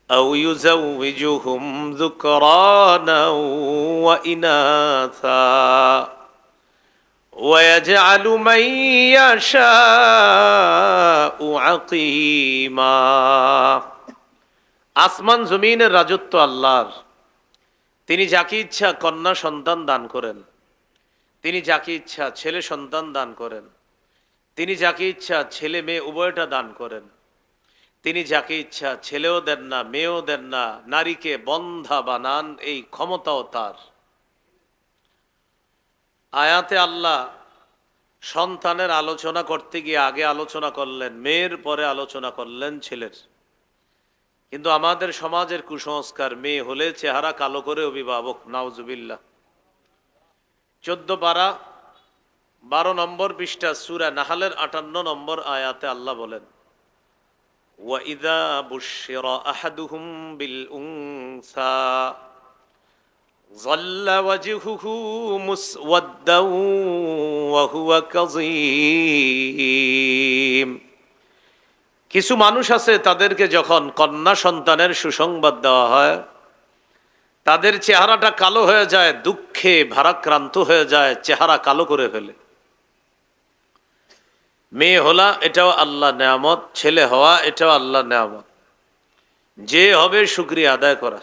أو يزوجهم ذكرانا وإناثا ويجعل من يشاء عقيما। আসমান জমিনের রাজত্ব আল্লাহর। তিনি যাকে ইচ্ছা কন্যা সন্তান দান করেন, তিনি যাকে ইচ্ছা ছেলে সন্তান দান করেন, তিনি যাকে ইচ্ছা ছেলে মেয়ে উভয়টা দান করেন, তিনি যাকে ইচ্ছা ছেলেও দেন না মেয়েও দেন না, নারীকে বন্ধা বানান, এই ক্ষমতাও তার। আয়াতে আল্লাহ সন্তানের আলোচনা করতে গিয়ে আগে আলোচনা করলেন মেয়ের, পরে আলোচনা করলেন ছেলের। কিন্তু আমাদের সমাজের কুসংস্কার, মেয়ে হলে চেহারা কালো করে অভিভাবক, নাউজুবিল্লাহ। 14 পারা 12 নম্বর পৃষ্ঠা সূরা নাহলের 58 নম্বর আয়াতে আল্লাহ বলেন, ওয়াইদা বুশিরা আহাদুহুম বিল উনসা ظل وجهه مسودا وهو كظيم। কিছু মানুষ আছে তাদেরকে যখন কন্যা সন্তানের সুসংবাদ দেওয়া হয়, তাদের চেহারাটা কালো হয়ে যায়, দুঃখে ভারাক্রান্ত হয়ে যায়, চেহারা কালো করে ফেলে। মেয়ে হলা এটাও আল্লাহ নেয়ামত, ছেলে হওয়া এটাও আল্লাহ নেয়ামত। যে হবে শুকরিয়া আদায় করা।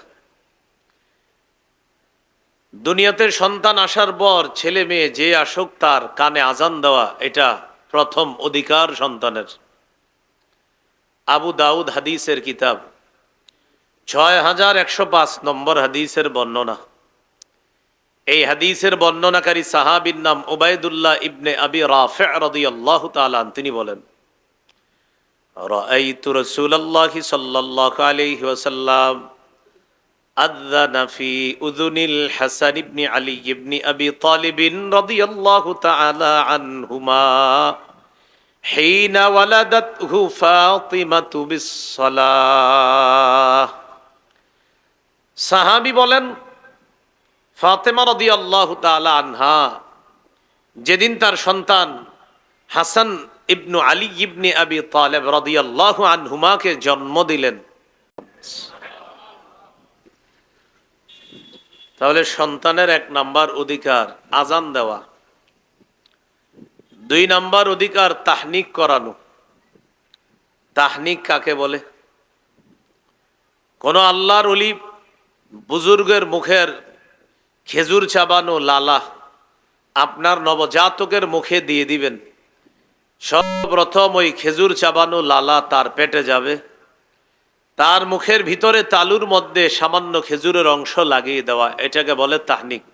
দুনিয়াতে সন্তান আসার পর ছেলে মেয়ে যে আসুক তার কানে আজান দেওয়া, এটা প্রথম অধিকার সন্তানের। আবু দাউদ হাদিসের কিতাব 6105 নম্বর হাদিসের বর্ণনা। এই হাদিসের বর্ণনাকারী সাহাবীর নাম উবাইদুল্লাহ ইবনে আবি রাফি রাদিয়াল্লাহু তাআলা। তিনি বলেন, রাআইতু রাসূলুল্লাহি সাল্লাল্লাহু আলাইহি ওয়াসাল্লাম আযানা ফি উযুনিল হাসান ইবনে আলী ইবনে আবি তালিব রাদিয়াল্লাহু তাআলা আনহুমা হিনা ওয়ালাদাতহু ফাতিমাতু বিসসালাহ। সাহাবী বলেন, ফাতেমা রাদিয়াল্লাহু তাআলা আনহা যেদিন তার সন্তান হাসান ইবনু আলী ইবনে আবি তালেব রাদিয়াল্লাহু আনহুমাকে জন্ম দিলেন। তাহলে সন্তানের 1 নাম্বার অধিকার আজান দেওয়া, 2 নাম্বার অধিকার তাহনিক করানো। তাহনিক কাকে বলে? কোন আল্লাহর ওলি বুজুর্গের মুখের খেজুর চাবানো লালা আপনার নবজাতকের মুখে দিয়ে দিবেন। সর্বপ্রথম ওই খেজুর চাবানো লালা তার পেটে যাবে, তার মুখের ভিতরে তালুর মধ্যে সামান্য খেজুরের অংশ লাগিয়ে দেওয়া, এটাকে বলে তাহনিক।